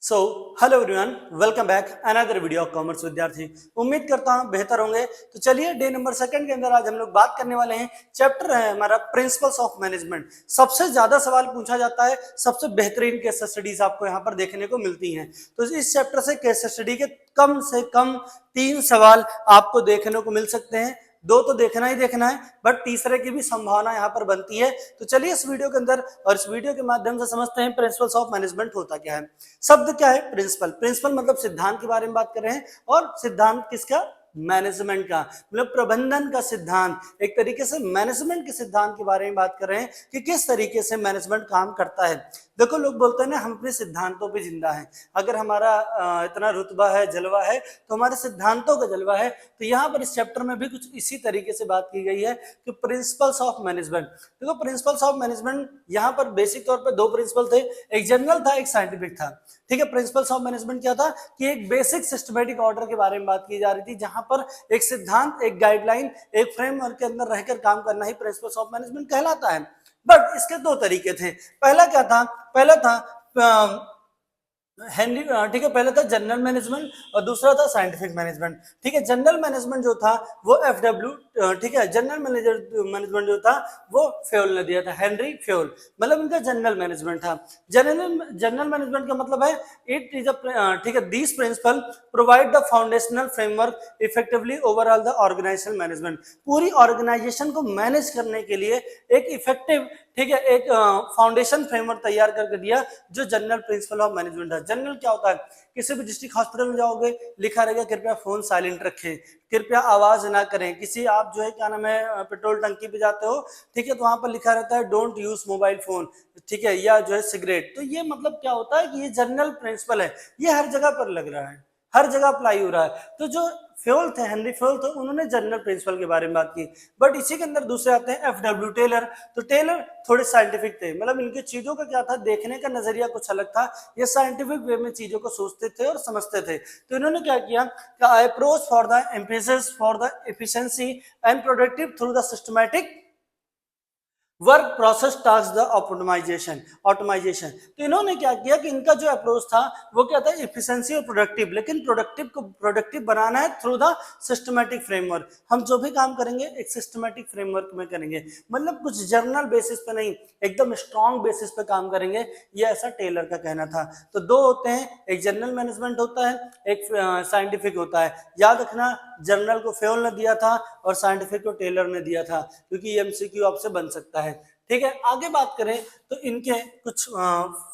So hello everyone, welcome back another video of commerce विद्यार्थी। उम्मीद करता हूं बेहतर होंगे। तो चलिए डे नंबर 2 के अंदर आज हम लोग बात करने वाले हैं। चैप्टर है हमारा प्रिंसिपल्स ऑफ मैनेजमेंट। सबसे ज्यादा सवाल पूछा जाता है, सबसे बेहतरीन केस स्टडीज आपको यहाँ पर देखने को मिलती हैं। तो इस चैप्टर से केस स्टडी के कम से कम 3 सवाल आपको देखने को मिल सकते हैं। 2 तो देखना ही देखना है, बट तीसरे की भी संभावना यहाँ पर बनती है। तो चलिए इस वीडियो के अंदर और इस वीडियो के माध्यम से समझते हैं प्रिंसिपल्स ऑफ मैनेजमेंट होता क्या है। शब्द क्या है प्रिंसिपल? प्रिंसिपल मतलब सिद्धांत के बारे में बात कर रहे हैं, और सिद्धांत किसका? मैनेजमेंट का, मतलब प्रबंधन का सिद्धांत। एक तरीके से मैनेजमेंट के सिद्धांत के बारे में बात कर रहे हैं कि किस तरीके से मैनेजमेंट काम करता है। देखो, लोग बोलते हैं ना, हम अपने सिद्धांतों पे जिंदा हैं। अगर हमारा इतना रुतबा है, जलवा है, तो हमारे सिद्धांतों का जलवा है। तो यहाँ पर इस चैप्टर में भी कुछ इसी तरीके से बात की गई है कि प्रिंसिपल्स ऑफ मैनेजमेंट। देखो, प्रिंसिपल्स ऑफ मैनेजमेंट यहाँ पर बेसिक तौर पर 2 प्रिंसिपल थे, एक जनरल था, एक साइंटिफिक था। ठीक है, प्रिंसिपल्स ऑफ मैनेजमेंट क्या था कि एक बेसिक सिस्टमैटिक ऑर्डर के बारे में बात की जा रही थी, जहां पर एक सिद्धांत, एक गाइडलाइन, एक फ्रेमवर्क के अंदर रहकर काम करना ही प्रिंसिपल्स ऑफ मैनेजमेंट कहलाता है। बट इसके 2 तरीके थे। पहला क्या था? पहला था हेनरी, ठीक है, पहले था जनरल मैनेजमेंट और दूसरा था साइंटिफिक मैनेजमेंट। ठीक है, जनरल मैनेजमेंट जो था वो एफडब्ल्यू, ठीक है, जनरल मैनेजमेंट जो था वो फ्योल ने दिया था, हेनरी फ्योल, मतलब इनका जनरल मैनेजमेंट था। जनरल मैनेजमेंट का मतलब है इट इज ठीक है, this principle provide the foundational framework effectively overall the organisational management. पूरी ऑर्गेनाइजेशन को मैनेज करने के लिए एक इफेक्टिव, ठीक है, एक फाउंडेशन फ्रेमवर्क तैयार करके दिया, जो जनरल प्रिंसिपल ऑफ मैनेजमेंट है। जनरल क्या होता है? किसी भी डिस्ट्रिक्ट हॉस्पिटल में जाओगे, लिखा रहेगा कृपया फोन साइलेंट रखें, कृपया आवाज ना करें। किसी आप जो है क्या नाम है पेट्रोल टंकी पे जाते हो, ठीक है, तो वहां पर लिखा रहता है डोंट यूज मोबाइल फोन, ठीक है, या जो है सिगरेट। तो ये मतलब क्या होता है कि ये जनरल प्रिंसिपल है, ये हर जगह पर लग रहा है, हर जगह अप्लाई हो रहा है। तो जो फ्योल थे, हेनरी फ्योल थे, उन्होंने जनरल प्रिंसिपल के बारे में बात की। बट इसी के अंदर दूसरे आते हैं एफडब्ल्यू टेलर। तो टेलर थोड़े साइंटिफिक थे, मतलब इनके चीजों का क्या था, देखने का नजरिया कुछ अलग था। ये साइंटिफिक वे में चीजों को सोचते थे और समझते थे। तो इन्होंने क्या किया कि approach for the emphasis for the efficiency and productive through the systematic work process task the automisation. तो इन्होंने क्या किया कि इनका जो अप्रोच था वो क्या था, इफिशिएंसी और प्रोडक्टिव, लेकिन प्रोडक्टिव को प्रोडक्टिव बनाना है थ्रू द सिस्टमैटिक फ्रेमवर्क। हम जो भी काम करेंगे एक सिस्टमैटिक फ्रेमवर्क में करेंगे, मतलब कुछ जर्नल बेसिस पे नहीं, एकदम स्ट्रॉन्ग बेसिस पे काम करेंगे। ये ऐसा टेलर का कहना था। तो 2 होते हैं, एक जनरल मैनेजमेंट होता है, एक साइंटिफिक होता है। याद रखना, जनरल को फ्योल ने दिया था और साइंटिफिक को टेलर ने दिया था, क्योंकि एमसीक्यू आपसे बन सकता है। ठीक है, आगे बात करें तो इनके कुछ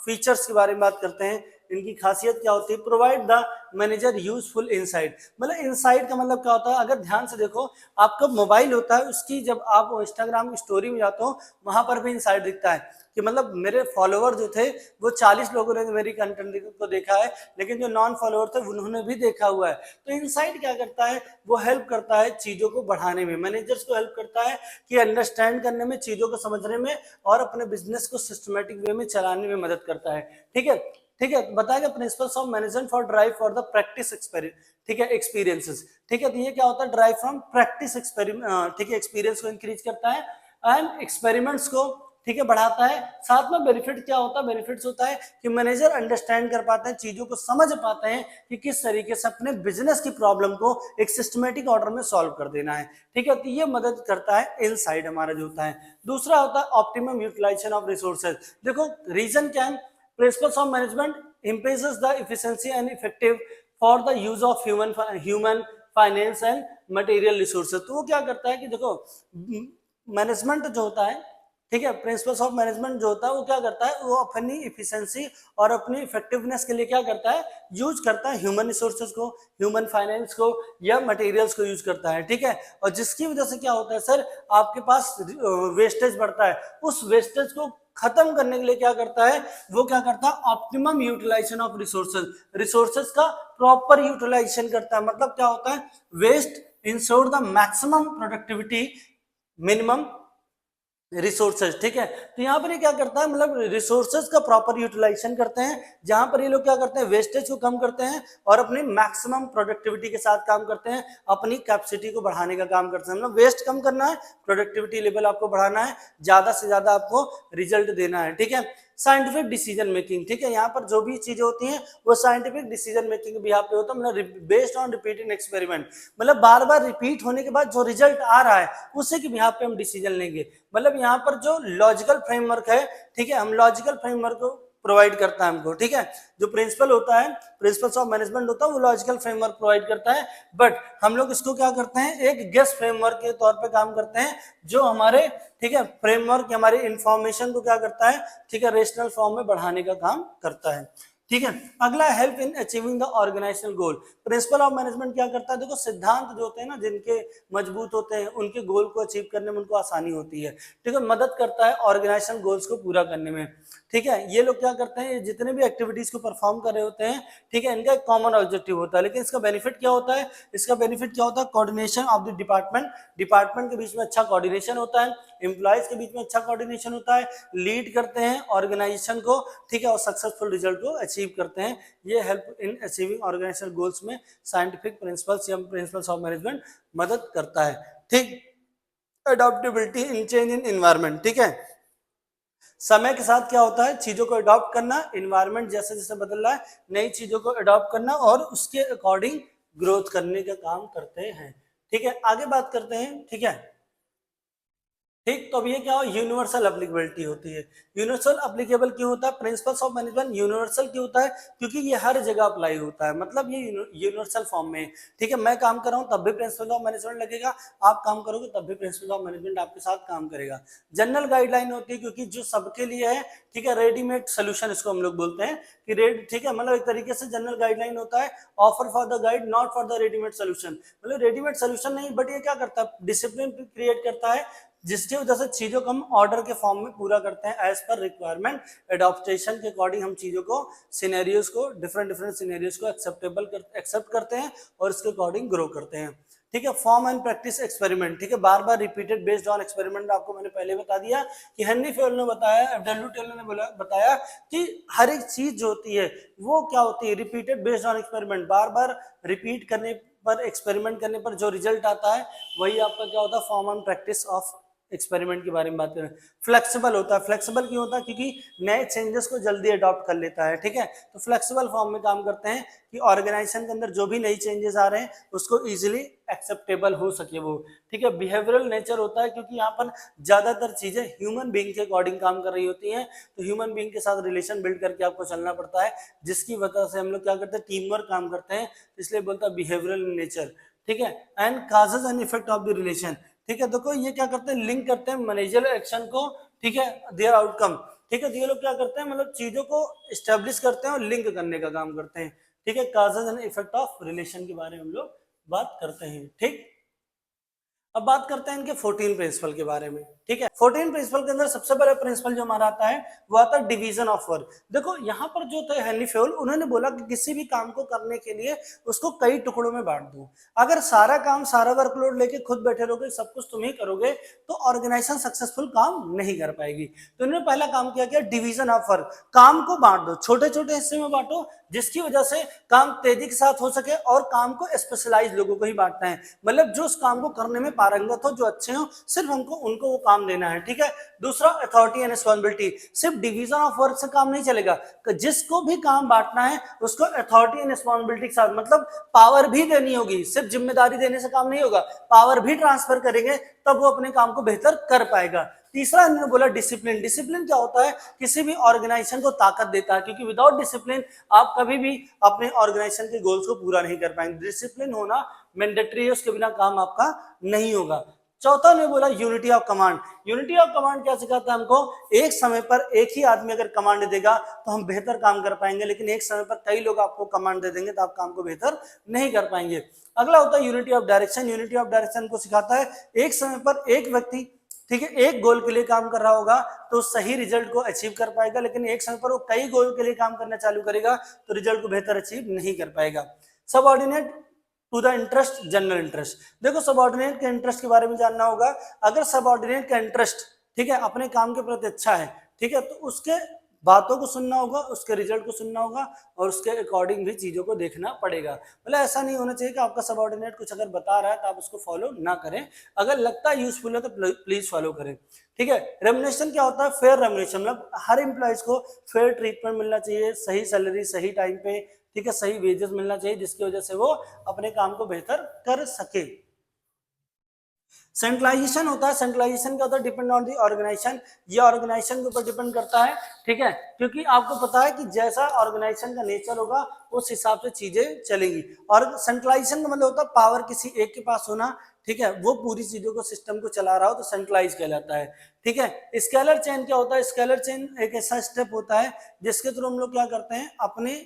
फीचर्स के बारे में बात करते हैं। इनकी खासियत क्या होती है? Provide the manager useful insight. मतलब इनसाइट का मतलब क्या होता है? अगर ध्यान से देखो, आपका मोबाइल होता है, उसकी जब आप इंस्टाग्राम की स्टोरी में जाते हो, वहां पर भी इनसाइट दिखता है कि मतलब मेरे फॉलोअर जो थे वो 40 लोगों ने मेरी कंटेंट को देखा है, लेकिन जो नॉन फॉलोअर थे उन्होंने भी देखा हुआ है। तो इनसाइट क्या करता है? वो हेल्प करता है चीजों को बढ़ाने में, मैनेजर्स को हेल्प करता है कि अंडरस्टैंड करने में, चीजों को समझने में, और अपने बिजनेस को सिस्टमैटिक वे में चलाने में मदद करता है। ठीक है, ठीक है, बताएगा principles of management for drive for the practice experience, ठीक है, एक्सपीरियंसेस। ठीक है, तो ये क्या होता है? ड्राइव फ्रॉम प्रैक्टिस एक्सपेरिमेंट, ठीक है, एक्सपीरियंस को इंक्रीज करता है एंड एक्सपेरिमेंट्स को, ठीक है, बढ़ाता है। साथ में बेनिफिट क्या होता है? बेनिफिट्स होता है कि मैनेजर अंडरस्टैंड कर पाते हैं, चीजों को समझ पाते हैं कि किस तरीके से अपने बिजनेस की प्रॉब्लम को एक सिस्टमैटिक ऑर्डर में सॉल्व कर देना है। ठीक है, तो ये मदद करता है इनसाइड हमारा जो होता है। दूसरा होता है ऑप्टिमम यूटिलाइजेशन ऑफ रिसोर्सेज। देखो, रीजन क्या है? Principles of management increases the efficiency and effective for the use of human finance and material resources। तो वो क्या करता है कि देखो, मैनेजमेंट जो होता है, ठीक है, प्रिंसिपल्स ऑफ मैनेजमेंट जो होता है वो क्या करता है? वो अपनी इफिशिएंसी और अपनी इफेक्टिवनेस के लिए क्या करता है? यूज करता है ह्यूमन रिसोर्सेज को, ह्यूमन फाइनेंस को, या मटेरियल्स को यूज करता है। ठीक है, और जिसकी वजह से क्या होता है सर, आपके पास वेस्टेज बढ़ता है। उस वेस्टेज को खत्म करने के लिए क्या करता है? वो क्या करता है? Optimum utilisation of resources, resources का प्रॉपर यूटिलाइजेशन करता है। मतलब क्या होता है? Waste ensure the maximum productivity, minimum resources. ठीक है, तो यहाँ पर ये क्या करता है? मतलब रिसोर्सेज का प्रॉपर यूटिलाइजेशन करते हैं, जहां पर ये लोग क्या करते हैं? वेस्टेज को कम करते हैं और अपनी मैक्सिमम प्रोडक्टिविटी के साथ काम करते हैं, अपनी कैपेसिटी को बढ़ाने का काम करते हैं। मतलब वेस्ट कम करना है, प्रोडक्टिविटी लेवल आपको बढ़ाना है, ज्यादा से ज्यादा आपको रिजल्ट देना है। ठीक है, साइंटिफिक डिसीजन मेकिंग, ठीक है, यहाँ पर जो भी चीजें होती हैं वो साइंटिफिक डिसीजन मेकिंग के बिहाफ पे होता है, मतलब बेस्ड ऑन रिपीटेड एक्सपेरिमेंट, मतलब बार बार रिपीट होने के बाद जो रिजल्ट आ रहा है उसी के बिहाफ पे हम डिसीजन लेंगे। मतलब यहाँ पर जो लॉजिकल फ्रेमवर्क है, ठीक है, हम लॉजिकल फ्रेमवर्क को प्रोवाइड करता है हमको, ठीक है, जो प्रिंसिपल होता है, प्रिंसिपल्स ऑफ मैनेजमेंट होता है, वो लॉजिकल फ्रेमवर्क प्रोवाइड करता है, बट हम लोग इसको क्या करते हैं, एक गेस फ्रेमवर्क के तौर पे काम करते हैं, जो हमारे, ठीक है, फ्रेमवर्क हमारी इंफॉर्मेशन को क्या करता है, ठीक है, रेशनल फॉर्म में बढ़ाने का काम करता है, ठीक है। अगला, help in achieving the organisational goal. Principle of management क्या करता है, देखो सिद्धांत जो होते हैं ना, जिनके मजबूत होते हैं, उनके गोल को अचीव करने में उनको आसानी होती है, ठीक है, मदद करता है ऑर्गेनाइजेशनल गोल्स को पूरा करने में, ठीक है। ये लोग क्या करते हैं, जितने भी एक्टिविटीज को परफॉर्म कर रहे होते हैं, ठीक है, इनका एक कॉमन ऑब्जेक्टिव होता है, लेकिन इसका बेनिफिट क्या होता है, इसका बेनिफिट क्या होता है, coordination of the department, department के बीच में अच्छा कोऑर्डिनेशन होता है, एम्प्लॉयज के बीच में अच्छा कोऑर्डिनेशन होता है, लीड करते हैं ऑर्गेनाइजेशन को, ठीक है, और सक्सेसफुल रिजल्ट को अचीव करते हैं। ये help in achieving organisational goals में साइंटिफिक प्रिंसिपल्स या प्रिंसिपल्स ऑफ मैनेजमेंट मदद करता है, ठीक। Adaptability in change in environment, ठीक है, समय के साथ क्या होता है, चीजों को अडॉप्ट करना, एनवायरनमेंट जैसे जैसे बदल रहा है, नई चीजों को अडॉप्ट करना और उसके अकॉर्डिंग ग्रोथ करने का काम करते हैं, ठीक है। आगे बात करते हैं, ठीक है, ठीक। तो अब ये क्या हो, यूनिवर्सल एप्लीकेबिलिटी होती है। यूनिवर्सल एप्लीकेबल क्यों होता है, प्रिंसिपल्स ऑफ मैनेजमेंट यूनिवर्सल क्यों होता है, क्योंकि ये हर जगह अप्लाई होता है, मतलब ये यूनिवर्सल फॉर्म में है, ठीक है। मैं काम कर रहा हूँ तब भी प्रिंसिपल ऑफ मैनेजमेंट लगेगा, आप काम करोगे तब भी प्रिंसिपल ऑफ मैनेजमेंट आपके साथ काम करेगा। जनरल गाइडलाइन होती है, क्योंकि जो सबके लिए है, ठीक है, रेडीमेड सोल्यूशन इसको हम लोग बोलते हैं कि रेड, ठीक है, मतलब एक तरीके से जनरल गाइडलाइन होता है, offer for the guide not for the readymade solution, मतलब रेडीमेड सोल्यूशन नहीं, बट ये क्या करता है, डिसिप्लिन क्रिएट करता है, जिसकी वजह से चीजों को हम ऑर्डर के फॉर्म में पूरा करते हैं, एज पर रिक्वायरमेंट, एडॉप्टेशन के अकॉर्डिंग हम चीजों को, सिनेरियोज को, डिफरेंट सिनेरियोज को एक्सेप्ट करते हैं और इसके अकॉर्डिंग ग्रो करते हैं, ठीक है। फॉर्म एंड प्रैक्टिस एक्सपेरिमेंट, ठीक है, बार बार रिपीटेड बेस्ड ऑन एक्सपेरिमेंट, आपको मैंने पहले बता दिया कि हेनरी फेयल ने बताया, एफडब्ल्यू टेलर ने बताया कि हर एक चीज जो होती है वो क्या होती है, repeated based on experiment, bar bar repeat करने पर, एक्सपेरिमेंट करने पर जो रिजल्ट आता है वही आपका क्या होता है, form and practice of experiment के बारे में बात करें। फ्लेक्सिबल होता है, फ्लेक्सिबल क्यों होता है, क्योंकि नए चेंजेस को जल्दी अडॉप्ट कर लेता है, ठीक है, तो फ्लेक्सिबल फॉर्म में काम करते हैं कि ऑर्गेनाइजेशन के अंदर जो भी नई चेंजेस आ रहे हैं उसको इजीली एक्सेप्टेबल हो सके वो, ठीक है। बिहेवियरल नेचर होता है, क्योंकि यहाँ पर ज्यादातर चीजें ह्यूमन बीइंग के अकॉर्डिंग काम कर रही होती हैं, तो ह्यूमन बीइंग के साथ रिलेशन बिल्ड करके आपको चलना पड़ता है, जिसकी वजह से हम लोग क्या करते हैं, टीम वर्क काम करते हैं, इसलिए बोलता है बिहेवियरल नेचर, ठीक है। And causes and effect of the relation, ठीक है, देखो ये क्या करते हैं, लिंक करते हैं मैनेजरियल एक्शन को, ठीक है, देयर आउटकम, ठीक है, तो ये लोग क्या करते हैं, मतलब चीजों को एस्टेब्लिश करते हैं और लिंक करने का काम करते हैं, ठीक है। Causes and effect of relation के बारे में हम लोग बात करते हैं, ठीक। अब बात करते हैं इनके 14 प्रिंसिपल के बारे में, ठीक है। 14 प्रिंसिपल के अंदर सबसे बड़ा प्रिंसिपल जो हमारा आता है वो आता है डिवीजन ऑफ वर्क। देखो यहाँ पर जो थे हेनरी फेयल, उन्होंने बोला कि किसी भी काम को करने के लिए उसको कई टुकड़ों में बांट दो, अगर सारा काम, सारा वर्कलोड लेके खुद बैठे रहोगे, सब कुछ तुम ही करोगे, तो ऑर्गेनाइजेशन सक्सेसफुल काम नहीं कर पाएगी। तो इन्होंने पहला काम किया डिवीजन ऑफ वर्क, काम को बांट दो, छोटे छोटे हिस्से में बांटो, जिसकी वजह से काम तेजी के साथ हो सके, और काम को स्पेशलाइज लोगों को ही बांटना है, मतलब जो उस काम को करने में पारंगत हो, जो अच्छे हो, सिर्फ हमको उनको वो काम देना है, ठीक है। दूसरा, अथॉरिटी एंड रिस्पांसिबिलिटी, सिर्फ डिवीजन ऑफ वर्क से काम नहीं चलेगा, जिसको भी काम बांटना है उसको अथॉरिटी एंड रिस्पांसिबिलिटी के साथ, मतलब पावर भी देनी होगी, सिर्फ जिम्मेदारी देने से काम नहीं होगा, पावर भी ट्रांसफर करेंगे तब वो अपने काम को बेहतर कर पाएगा। तीसरा इन्होंने बोला डिसिप्लिन। डिसिप्लिन क्या होता है, किसी भी ऑर्गेनाइजेशन को ताकत देता है, क्योंकि विदाउट डिसिप्लिन आप कभी भी अपने ऑर्गेनाइजेशन के गोल्स को पूरा नहीं कर पाएंगे। डिसिप्लिन होना मैंडेटरी है, उसके बिना काम आपका नहीं होगा। चौथा ने बोला unity of command. Unity of command क्या सिखाता है हमको, एक समय पर एक ही आदमी अगर कमांड देगा तो हम बेहतर काम कर पाएंगे, लेकिन एक समय पर कई लोग आपको कमांड दे देंगे तो आप काम को बेहतर नहीं कर पाएंगे। अगला होता है unity of direction. Unity of direction को सिखाता है एक समय पर एक व्यक्ति, ठीक है, एक गोल के लिए काम कर रहा होगा तो सही रिजल्ट को अचीव कर पाएगा, लेकिन एक समय पर वो कई गोल के लिए काम करना चालू करेगा तो रिजल्ट को बेहतर अचीव नहीं कर पाएगा। Subordinate to the interest, general interest. देखो सबऑर्डिनेट के इंटरेस्ट के बारे में जानना होगा। अगर सबऑर्डिनेट का इंटरेस्ट, ठीक है, अपने काम के प्रति अच्छा है, ठीक है, तो उसके बातों को सुनना होगा, उसके रिजल्ट को सुनना होगा और उसके अकॉर्डिंग भी चीजों को देखना पड़ेगा। मतलब ऐसा नहीं होना चाहिए कि आपका सबऑर्डिनेट कुछ अगर बता रहा है तो आप उसको फॉलो ना करें, अगर लगता है यूजफुल है तो प्लीज फॉलो करें। ठीक है, रेम्युनरेशन क्या होता है? फेयर रेम्युनरेशन, मतलब हर एम्प्लॉयज को फेयर ट्रीटमेंट मिलना चाहिए, सही सैलरी सही टाइम पे, ठीक है, सही वेजेस मिलना चाहिए जिसकी वजह से वो अपने काम को बेहतर कर सके। सेंट्रलाइजेशन होता है, सेंट्रलाइजेशन क्या होता है? डिपेंड ऑन दी ऑर्गेनाइजेशन, ये ऑर्गेनाइजेशन के ऊपर डिपेंड करता है। ठीक है, क्योंकि आपको पता है कि जैसा ऑर्गेनाइजेशन का नेचर होगा उस हिसाब से चीजें चलेंगी। और सेंट्रलाइजेशन का मतलब होता है पावर किसी एक के पास होना, ठीक है, वो पूरी चीजों को सिस्टम को चला रहा हो तो सेंट्रलाइज कहलाता है। ठीक है, स्केलर चेन क्या होता है? स्केलर चेन एक ऐसा स्टेप होता है जिसके थ्रू हम लोग क्या करते हैं, अपने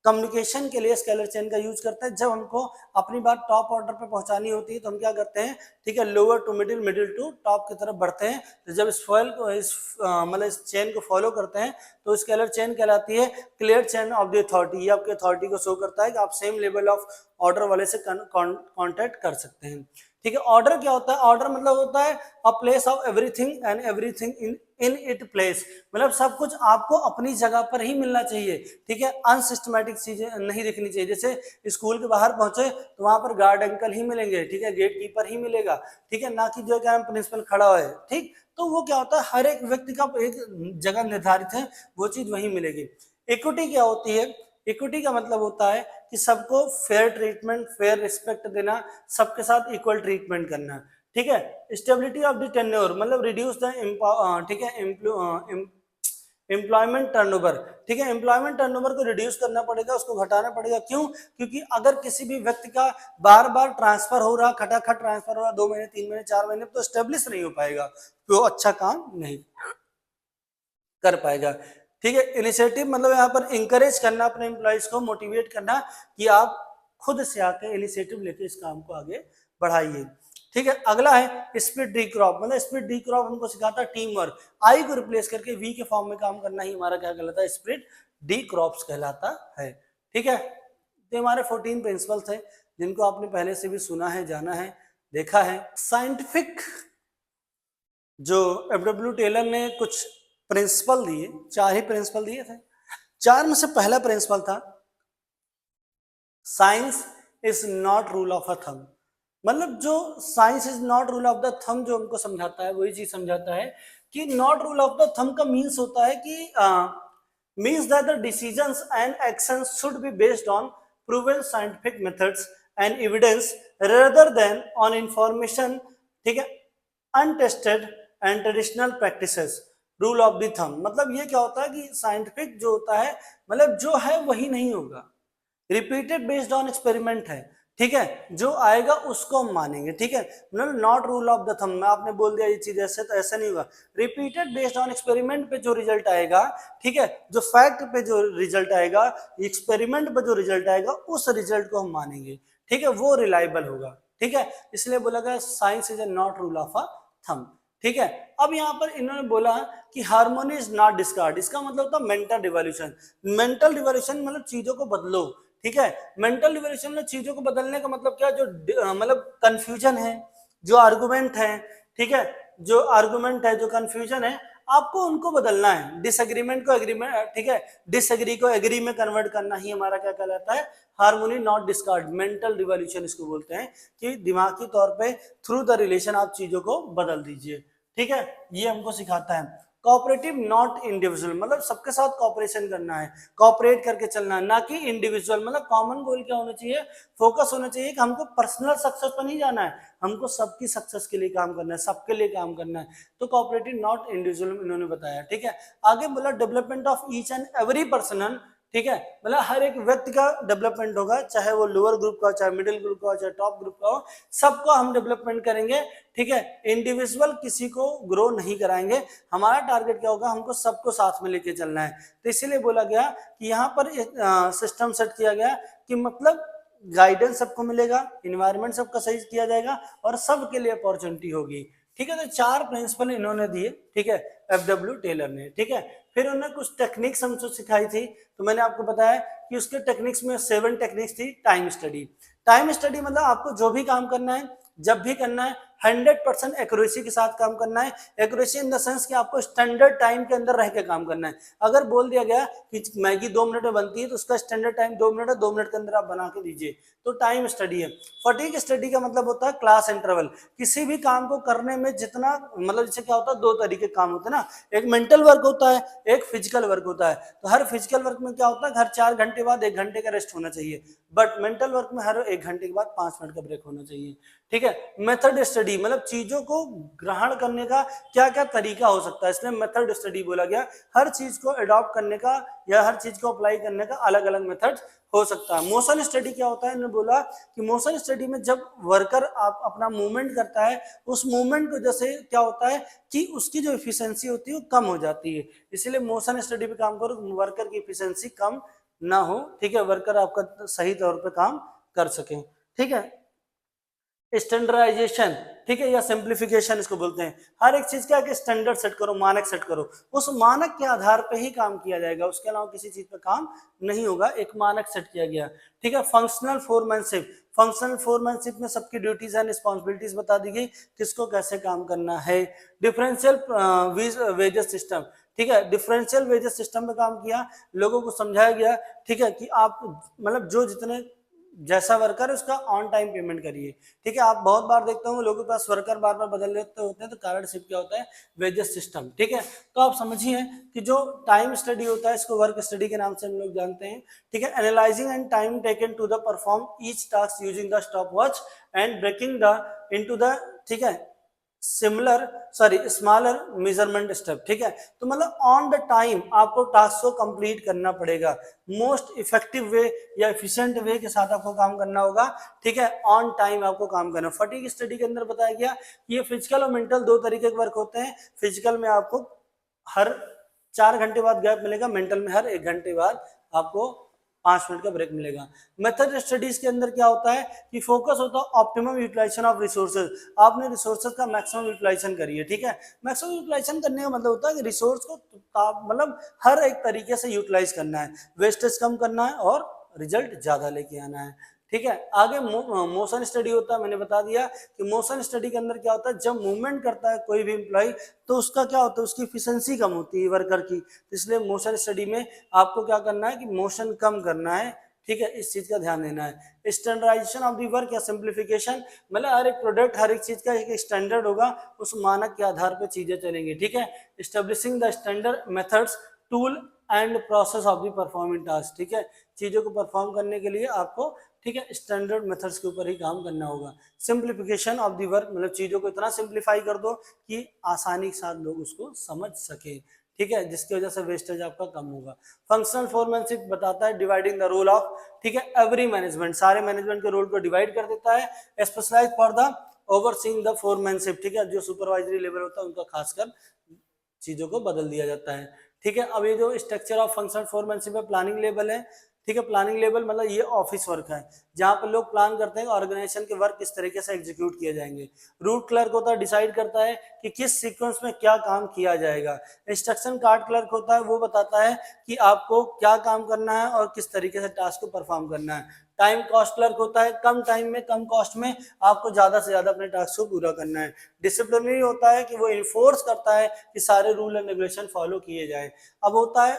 कम्युनिकेशन के लिए स्केलर चेन का यूज करते हैं। जब हमको अपनी बात टॉप ऑर्डर पे पहुंचानी होती है तो हम क्या करते हैं, ठीक है, lower to middle, middle to top की तरफ बढ़ते हैं। तो जब इस फॉल को मतलब इस चेन को फॉलो करते हैं तो स्केलर चेन कहलाती है clear chain of the authority. ये आपकी अथॉरिटी को शो करता है कि आप सेम लेवल ऑफ ऑर्डर वाले से कॉन्टेक्ट कर सकते हैं। ठीक है, ऑर्डर क्या होता है? ऑर्डर मतलब होता है a place of everything and everything in it place, मतलब सब कुछ आपको अपनी जगह पर ही मिलना चाहिए। ठीक है, अनसिस्टमैटिक चीजें नहीं दिखनी चाहिए। जैसे स्कूल के बाहर पहुंचे तो वहां पर गार्ड अंकल ही मिलेंगे, ठीक है, गेट कीपर ही मिलेगा, ठीक है, ना कि जो क्या प्रिंसिपल खड़ा है। ठीक, तो वो क्या होता है, हर एक व्यक्ति का एक जगह निर्धारित है, वो चीज वही मिलेगी। इक्विटी क्या होती है? इक्विटी का मतलब होता है कि सबको फेयर ट्रीटमेंट, फेयर रिस्पेक्ट देना, सबके साथ इक्वल ट्रीटमेंट करना। ठीक है, स्टेबिलिटी ऑफ द टेन्योर मतलब रिड्यूस द, ठीक है, एम्प्लॉयमेंट टर्नओवर। ठीक है, एम्प्लॉयमेंट टर्नओवर को रिड्यूस करना पड़ेगा, उसको घटाना पड़ेगा। क्यों? क्योंकि अगर किसी भी व्यक्ति का बार बार ट्रांसफर हो रहा, खटाखट ट्रांसफर हो रहा 2 महीने 3 महीने 4 महीने, तो स्टेब्लिश नहीं हो पाएगा, तो अच्छा काम नहीं कर पाएगा। ठीक है, इनिशिएटिव मतलब यहाँ पर इंकरेज करना अपने एम्प्लॉयज को, मोटिवेट करना कि आप खुद से आके इनिशिएटिव लेके इस काम को आगे बढ़ाइए। ठीक है, अगला है स्पीड डी क्रॉप, मतलब स्पीड डी क्रॉप हमको सिखाता है टीम वर्क। आई को रिप्लेस करके वी के फॉर्म में काम करना ही हमारा क्या कहलाता है? स्पीड डी क्रॉप्स कहलाता है। ठीक है, तो हमारे 14 प्रिंसिपल्स हैं जिनको आपने पहले से भी सुना है, जाना है, देखा है। साइंटिफिक जो एफडब्ल्यू टेलर ने कुछ प्रिंसिपल दिए, 4 ही प्रिंसिपल दिए थे। 4 में से पहला प्रिंसिपल था science is not rule of a thumb. मतलब जो science is not rule of the thumb जो हमको समझाता है, वही चीज समझाता है कि not rule of the thumb का मीन्स होता है कि means that the decisions and actions should be based on proven scientific methods and evidence rather than on information, ठीक है, untested and traditional practices. Rule of the thumb मतलब ये क्या होता है कि साइंटिफिक जो होता है, मतलब जो है वही नहीं होगा, रिपीटेड बेस्ड ऑन एक्सपेरिमेंट है। ठीक है, जो आएगा उसको हम मानेंगे। ठीक है, मतलब not rule of the thumb, आपने बोल दिया ये चीज ऐसे, तो ऐसा नहीं होगा। रिपीटेड बेस्ड ऑन एक्सपेरिमेंट पे जो रिजल्ट आएगा, ठीक है, जो फैक्ट पे जो रिजल्ट आएगा, एक्सपेरिमेंट पे जो रिजल्ट आएगा, उस रिजल्ट को हम मानेंगे। ठीक है, वो रिलायबल होगा। ठीक है, इसलिए बोला गया science is a not rule of a thumb. ठीक है, अब यहाँ पर इन्होंने बोला कि हार्मोनी इज नॉट डिस्कार्ड, इसका मतलब था मेंटल रिवॉल्यूशन। मेंटल रिवॉल्यूशन मतलब चीजों को बदलो। ठीक है, मेंटल रिवॉल्यूशन में चीजों को बदलने का मतलब क्या? जो मतलब कंफ्यूजन है, जो आर्गुमेंट है, ठीक है, जो आर्गुमेंट है, जो कंफ्यूजन है, आपको उनको बदलना है। डिसएग्रीमेंट को एग्रीमेंट, ठीक है, डिसएग्री को एग्री में कन्वर्ट करना ही हमारा क्या कहलाता है? Harmony not discard, mental revolution इसको बोलते हैं कि दिमागी तौर पे थ्रू द रिलेशन आप चीजों को बदल दीजिए। ठीक है, ये हमको सिखाता है। कोऑपरेटिव नॉट इंडिविजुअल, मतलब सबके साथ कोऑपरेशन करना है, कोऑपरेट करके चलना है, ना कि इंडिविजुअल। मतलब कॉमन गोल क्या होना चाहिए? फोकस होना चाहिए कि हमको पर्सनल सक्सेस पर नहीं जाना है, हमको सबकी सक्सेस के लिए काम करना है, सबके लिए काम करना है। तो कोऑपरेटिव नॉट इंडिविजुअल इन्होंने बताया। ठीक है, आगे बोला development of each and every person. ठीक है, मतलब हर एक व्यक्ति का डेवलपमेंट होगा, चाहे वो लोअर ग्रुप का हो, चाहे मिडिल ग्रुप का हो, चाहे टॉप ग्रुप का हो, सबको हम डेवलपमेंट करेंगे। ठीक है, इंडिविजुअल किसी को ग्रो नहीं कराएंगे। हमारा टारगेट क्या होगा? हमको सबको साथ में लेके चलना है। तो इसीलिए बोला गया कि यहाँ पर सिस्टम सेट किया गया कि मतलब गाइडेंस सबको मिलेगा, इन्वायरमेंट सबका सही किया जाएगा और सबके लिए अपॉर्चुनिटी होगी। ठीक है, तो 4 प्रिंसिपल इन्होंने दिए। ठीक है, एफडब्ल्यू टेलर ने। ठीक है, फिर उन्होंने कुछ टेक्निक्स हमको सिखाई थी। तो मैंने आपको बताया कि उसके टेक्निक्स में 7 टेक्निक्स थी। टाइम स्टडी, टाइम स्टडी मतलब आपको जो भी काम करना है, जब भी करना है, 100% एक्यूरेसी के साथ काम करना है। एक्यूरेसी इन द सेंस कि आपको स्टैंडर्ड टाइम के अंदर रह के काम करना है। अगर बोल दिया गया कि मैगी 2 मिनट में बनती है तो उसका स्टैंडर्ड टाइम 2 मिनट है, 2 मिनट के अंदर आप बना के दीजिए, तो टाइम स्टडी है। फटीग स्टडी का मतलब होता है क्लास इंटरवल। किसी भी काम को करने में जितना मतलब जैसे क्या होता है, दो तरीके काम होते हैं ना, एक मेंटल वर्क होता है, एक फिजिकल वर्क होता है। तो हर फिजिकल वर्क में क्या होता है, हर 4 घंटे बाद 1 घंटे का रेस्ट होना चाहिए, बट मेंटल वर्क में हर 1 घंटे के बाद 5 मिनट का ब्रेक होना चाहिए। ठीक है। मेथड स्टडी मतलब चीजों को ग्रहण करने का क्या क्या तरीका हो सकता है, इसलिए मेथड स्टडी बोला गया। हर चीज को अडॉप्ट करने का या हर चीज को अप्लाई करने का अलग अलग मेथड हो सकता है। मोशन स्टडी क्या होता है, इन्होंने बोला कि मोशन स्टडी में जब वर्कर आप अपना मूवमेंट करता है, उस मूवमेंट को जैसे क्या होता है कि उसकी जो इफिशियंसी होती है वो कम हो जाती है, इसीलिए मोशन स्टडी पे काम करो, वर्कर की इफिशियंसी कम ना हो। ठीक है, वर्कर आपका सही तौर पे काम कर सके। ठीक है। स्टैंडर्डाइजेशन, ठीक है, या सिंप्लीफिकेशन इसको बोलते हैं। हर एक चीज का एक स्टैंडर्ड सेट करो, मानक सेट करो, उस मानक के आधार पे ही काम किया जाएगा, उसके अलावा किसी चीज पे काम नहीं होगा, एक मानक सेट किया गया। ठीक है। फंक्शनल फोरमैनशिप, फंक्शनल फोरमैनशिप में सबकी ड्यूटीज एंड रिस्पॉन्सिबिलिटीज बता दी गई, किसको कैसे काम करना है। डिफरेंशियल वेजेस सिस्टम, ठीक है, डिफरेंशियल वेजेस सिस्टम में काम किया, लोगों को समझाया गया, ठीक है, कि आप मतलब जो जितने जैसा वर्कर है उसका ऑन टाइम पेमेंट करिए। ठीक है। आप बहुत बार देखते होंगे लोगों के पास वर्कर बार बार बदल लेते होते हैं, तो कारण सिर्फ क्या होता है, वेजेस सिस्टम। ठीक है। तो आप समझिए कि जो टाइम स्टडी होता है इसको वर्क स्टडी के नाम से हम लोग जानते हैं। ठीक है। Analysing and time taken to the perform each task using the stopwatch and breaking the into the, ठीक है, स्मॉलर मेजरमेंट स्टेप। ठीक है। तो मतलब ऑन द टाइम आपको टास्क को कंप्लीट करना पड़ेगा, मोस्ट इफेक्टिव वे या एफिशिएंट वे के साथ आपको काम करना होगा। ठीक है। ऑन टाइम आपको काम करना। फटीग स्टडी के अंदर बताया गया कि ये फिजिकल और मेंटल दो तरीके के वर्क होते हैं। फिजिकल में आपको हर 4 घंटे बाद गैप मिलेगा, मेंटल में हर 1 घंटे बाद आपको 5 मिनट का ब्रेक मिलेगा। मेथड स्टडीज के अंदर क्या होता है कि फोकस होता है ऑप्टिमम यूटिलाइजेशन ऑफ रिसोर्सेज, आपने रिसोर्सेज का मैक्सिमम यूटिलाइजेशन करिए। ठीक है। मैक्सिमम यूटिलाइजेशन करने का मतलब होता है कि रिसोर्स को मतलब हर एक तरीके से यूटिलाइज करना है, वेस्टेज कम करना है और रिजल्ट ज्यादा लेके आना है। ठीक है। आगे मोशन स्टडी होता है, मैंने बता दिया कि मोशन स्टडी के अंदर क्या होता है, जब मूवमेंट करता है कोई भी एम्प्लॉय तो उसका क्या होता है, उसकी एफिशिएंसी कम होती है वर्कर की, इसलिए मोशन स्टडी में आपको क्या करना है कि मोशन कम करना है। ठीक है, इस चीज का ध्यान देना है। स्टैंडर्डाइजेशन ऑफ दी वर्क या सिंप्लीफिकेशन, मतलब हर एक प्रोडक्ट हर एक चीज का एक स्टैंडर्ड होगा, उस मानक के आधार पर चीजें चलेंगी। ठीक है। Establishing the standard methods tool and process of the performing task. ठीक है, चीजों को परफॉर्म करने के लिए आपको, ठीक है, स्टैंडर्ड मेथड्स के ऊपर ही काम करना होगा। सिंप्लीफिकेशन ऑफ दी वर्क, मतलब चीजों को इतना सिंप्लीफाई कर दो कि आसानी के साथ लोग उसको समझ सके। ठीक है, जिसकी वजह से वेस्टेज आपका कम होगा। फंक्शनल फोरमैनशिप बताता है डिवाइडिंग द रोल ऑफ, ठीक है, एवरी मैनेजमेंट, सारे मैनेजमेंट के रोल को डिवाइड कर देता है। Specialise for the overseeing the foremanship, ठीक है, जो सुपरवाइजरी लेवल होता है उनका खासकर चीजों को बदल दिया जाता है। ठीक है। अब ये जो स्ट्रक्चर ऑफ फंक्शनल फोरमैनशिप है, प्लानिंग लेवल है। ठीक है, प्लानिंग लेवल मतलब ये ऑफिस वर्क है, जहां पर लोग प्लान करते हैं ऑर्गेनाइजेशन के वर्क किस तरीके से एग्जीक्यूट किए जाएंगे। रूट क्लर्क होता है, डिसाइड करता है कि किस सीक्वेंस में क्या काम किया जाएगा। इंस्ट्रक्शन कार्ड क्लर्क होता है, वो बताता है कि आपको क्या काम करना है और किस तरीके से टास्क को परफॉर्म करना है। टाइम कॉस्ट क्लर्क होता है, कम टाइम में कम कॉस्ट में आपको ज्यादा से ज्यादा अपने टास्क को पूरा करना है। डिसिप्लिनरी होता है कि वो इन्फोर्स करता है कि सारे रूल एंड रेगुलेशन फॉलो किए जाए। अब होता है,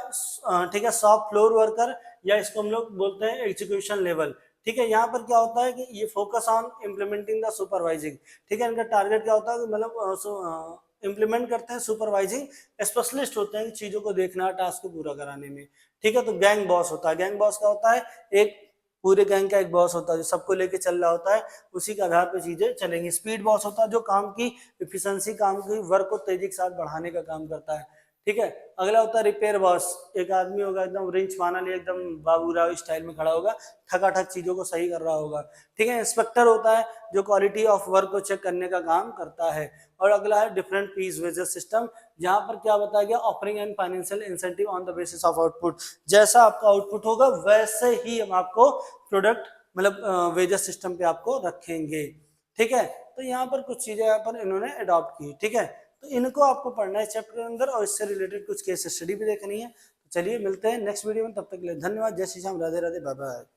ठीक है, शॉप फ्लोर वर्कर, या इसको हम लोग बोलते हैं एग्जीक्यूशन लेवल। ठीक है, यहाँ पर क्या होता है कि ये focus on implementing the supervising. ठीक है, इनका टारगेट क्या होता है, मतलब इम्प्लीमेंट करते हैं, सुपरवाइजिंग स्पेशलिस्ट होते हैं चीजों को देखना, टास्क को पूरा कराने में। ठीक है। तो गैंग बॉस होता है, गैंग बॉस क्या होता है, एक पूरे गैंग का एक बॉस होता है जो सबको लेके चल रहा होता है, उसी के आधार पर चीजें चलेंगी। स्पीड बॉस होता है जो काम की एफिशिएंसी, काम की वर्क को तेजी के साथ बढ़ाने का काम करता है। ठीक है। अगला होता है रिपेयर बॉस, एक आदमी होगा एकदम रिंच माना लिए एकदम बाबूराव स्टाइल में खड़ा होगा, ठकाठक चीजों को सही कर रहा होगा। ठीक है। इंस्पेक्टर होता है जो क्वालिटी ऑफ वर्क को चेक करने का काम करता है। और अगला है डिफरेंट फीस वेजेस सिस्टम, जहां पर क्या बताया गया, offering and financial incentive on the basis of output, जैसा आपका आउटपुट होगा वैसे ही हम आपको प्रोडक्ट मतलब वेजेस सिस्टम पे आपको रखेंगे। ठीक है। तो यहाँ पर कुछ चीजें यहाँ पर इन्होंने अडॉप्ट की। ठीक है, तो इनको आपको पढ़ना है चैप्टर के अंदर, और इससे रिलेटेड कुछ केस स्टडी भी देखनी है। तो चलिए मिलते हैं नेक्स्ट वीडियो में, तब तक के लिए धन्यवाद। जय श्री राम, राधे राधे, बाय बाय।